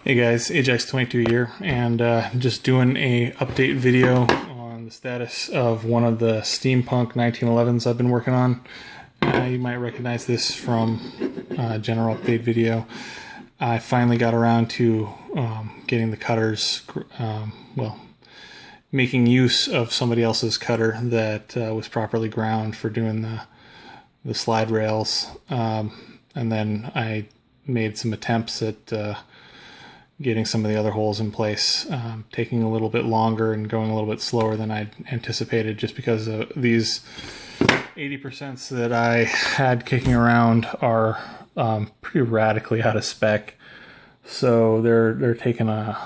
Hey guys, Ajax22 here, and just doing a update video on the status of one of the Steampunk 1911s I've been working on. You might recognize this from a general update video. I finally got around to getting the cutters, well, making use of somebody else's cutter that was properly ground for doing the slide rails, and then I made some attempts at getting some of the other holes in place, taking a little bit longer and going a little bit slower than I'd anticipated, just because these 80% that I had kicking around are pretty radically out of spec, so they're taking a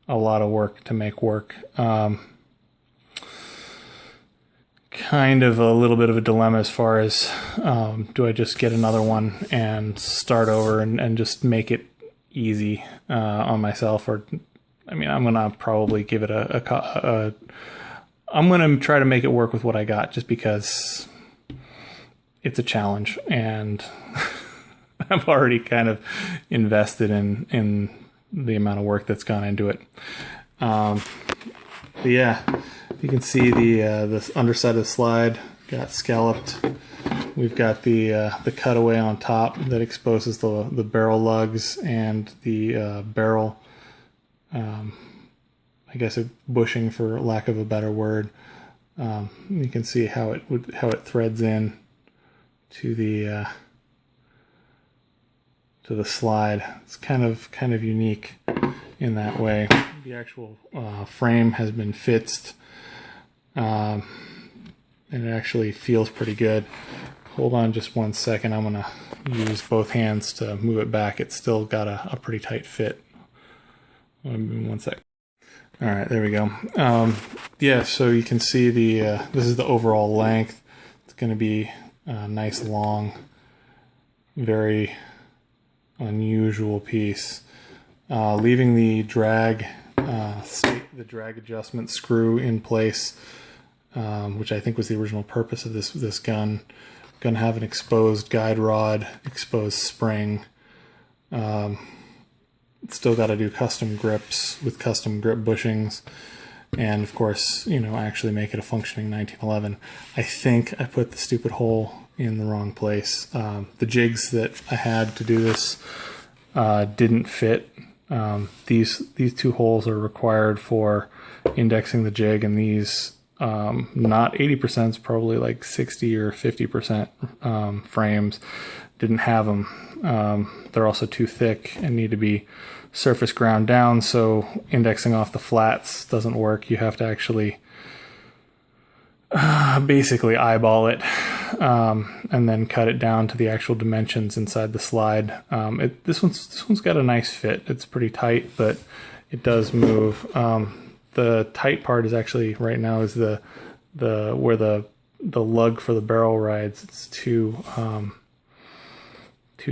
lot of work to make work. Kind of a little bit of a dilemma as far as do I just get another one and start over and just make it easy on myself, or I mean, I'm gonna probably give it I'm gonna try to make it work with what I got, just because it's a challenge and I've already kind of invested in the amount of work that's gone into it. But yeah, you can see the underside of the slide got scalloped. We've got the cutaway on top that exposes the barrel lugs and the barrel, I guess a bushing for lack of a better word. You can see how it threads in to the slide. It's kind of unique in that way. The actual frame has been fixed, and it actually feels pretty good. Hold on just one second. I'm gonna use both hands to move it back. It's still got a pretty tight fit. One sec. All right, there we go. Yeah, so you can see this is the overall length. It's going to be a nice long, very unusual piece. Leaving the drag adjustment screw in place, which I think was the original purpose of this gun. Going to have an exposed guide rod, exposed spring. Still got to do custom grips with custom grip bushings, and of course, you know, actually make it a functioning 1911. I think I put the stupid hole in the wrong place. The jigs that I had to do this didn't fit. These two holes are required for indexing the jig, and these not 80%, probably like 60 or 50% frames didn't have them. They're also too thick and need to be surface ground down, so indexing off the flats doesn't work. You have to actually basically eyeball it, and then cut it down to the actual dimensions inside the slide. This one's got a nice fit. It's pretty tight, but it does move. The tight part is actually right now is the where the lug for the barrel rides. It's too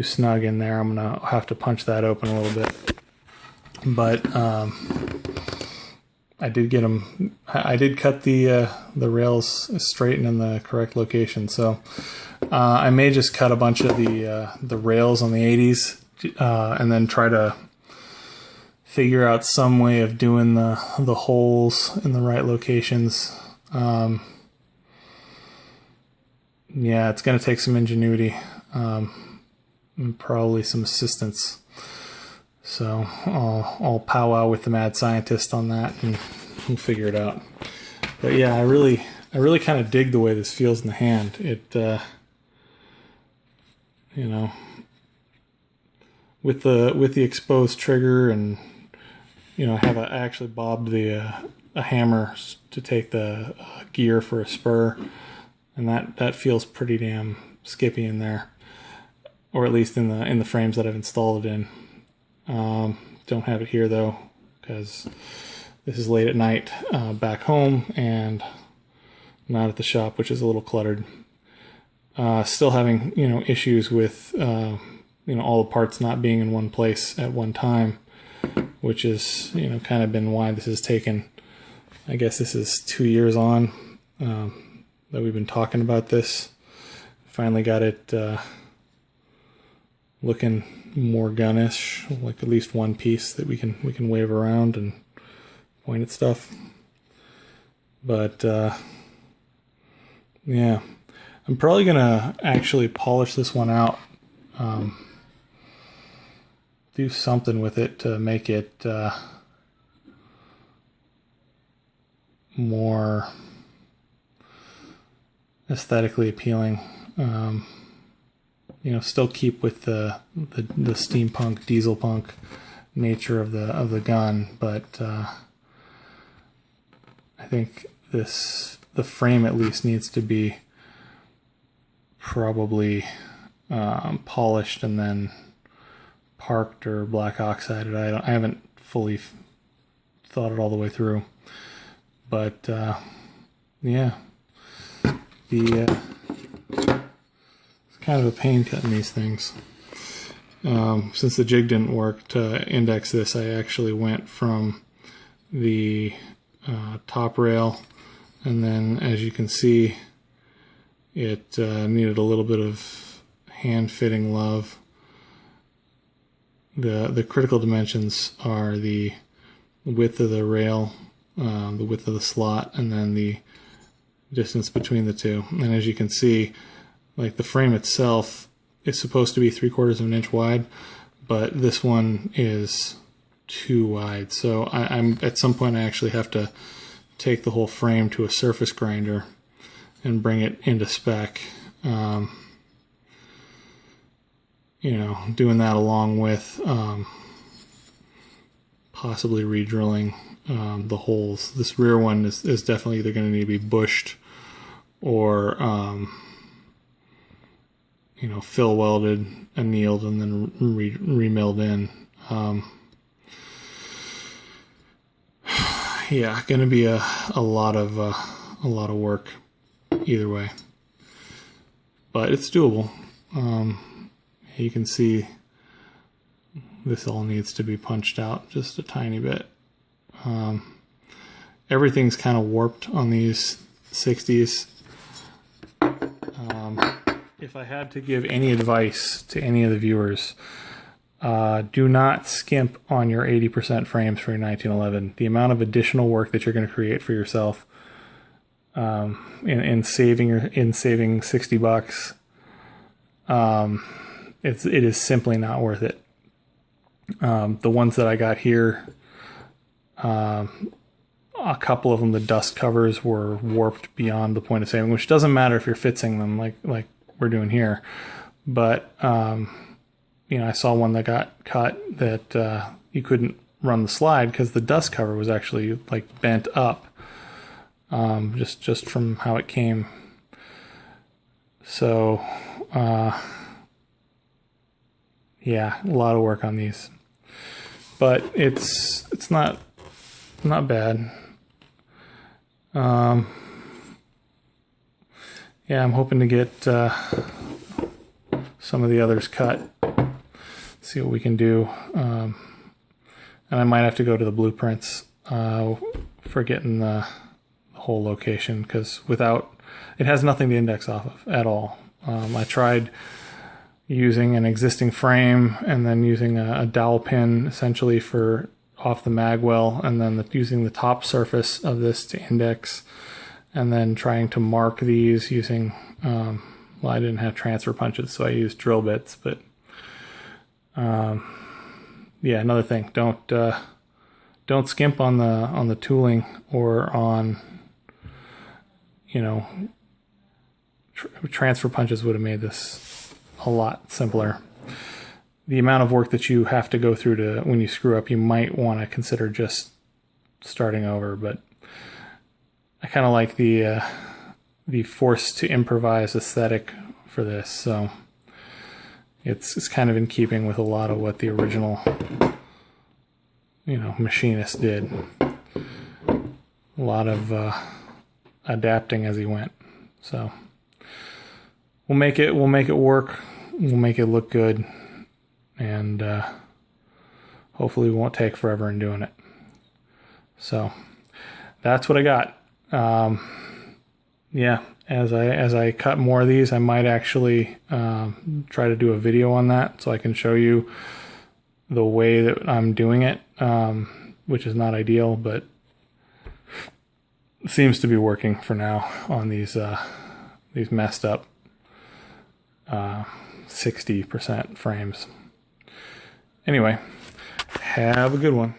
snug in there. I'm gonna have to punch that open a little bit. But I did get them. I did cut the rails straight and in the correct location. So I may just cut a bunch of the rails on the 80s and then try to figure out some way of doing the holes in the right locations. Yeah, it's going to take some ingenuity, and probably some assistance. So I'll powwow with the mad scientist on that, and we'll figure it out. But yeah, I really kind of dig the way this feels in the hand. It, you know, with the exposed trigger, and you know, I actually bobbed a hammer to take the gear for a spur, and that feels pretty damn skippy in there, or at least in the frames that I've installed it in. Don't have it here though, because this is late at night back home and not at the shop, which is a little cluttered. Still having, you know, issues with you know, all the parts not being in one place at one time, which is, you know, kind of been why this has taken, I guess this is 2 years on that we've been talking about this. Finally got it looking more gunish, like at least one piece that we can wave around and point at stuff. But yeah, I'm probably gonna actually polish this one out, do something with it to make it more aesthetically appealing. You know, still keep with the steampunk, diesel punk nature of the gun, but I think the frame at least needs to be probably polished and then parked or black oxided. I haven't fully thought it all the way through, but yeah, it's kind of a pain cutting these things. Since the jig didn't work to index this, I actually went from the top rail, and then as you can see, it needed a little bit of hand fitting love. The critical dimensions are the width of the rail, the width of the slot, and then the distance between the two. And as you can see, like the frame itself is supposed to be 3/4 of an inch wide, but this one is too wide. So I'm at some point I actually have to take the whole frame to a surface grinder and bring it into spec. You know, doing that along with possibly re-drilling the holes. This rear one is definitely either going to need to be bushed or you know, fill welded, annealed, and then re-milled in. Yeah, going to be a lot of work either way, but it's doable. You can see this all needs to be punched out just a tiny bit. Everything's kind of warped on these 60s. If I had to give any advice to any of the viewers, do not skimp on your 80% frames for your 1911. The amount of additional work that you're going to create for yourself in saving 60 bucks, it is simply not worth it. The ones that I got here, a couple of them, the dust covers were warped beyond the point of saving, which doesn't matter if you're fixing them like we're doing here. But you know, I saw one that got cut that you couldn't run the slide because the dust cover was actually like bent up, just from how it came. So yeah, a lot of work on these, but it's not bad. Yeah, I'm hoping to get some of the others cut, see what we can do, and I might have to go to the blueprints for getting the whole location, because without it has nothing to index off of at all. I tried using an existing frame and then using a dowel pin essentially for off the magwell, and then using the top surface of this to index, and then trying to mark these using well, I didn't have transfer punches, so I used drill bits. But yeah, another thing, don't skimp on the tooling or on, you know, transfer punches would have made this a lot simpler. The amount of work that you have to go through to when you screw up, you might want to consider just starting over. But I kind of like the forced to improvise aesthetic for this, so it's kind of in keeping with a lot of what the original, you know, machinist did. A lot of adapting as he went. So we'll make it work. We'll make it look good, and hopefully we won't take forever in doing it. So that's what I got. Yeah, as I cut more of these, I might actually try to do a video on that so I can show you the way that I'm doing it, which is not ideal, but seems to be working for now on these messed up 60% frames. Anyway, have a good one.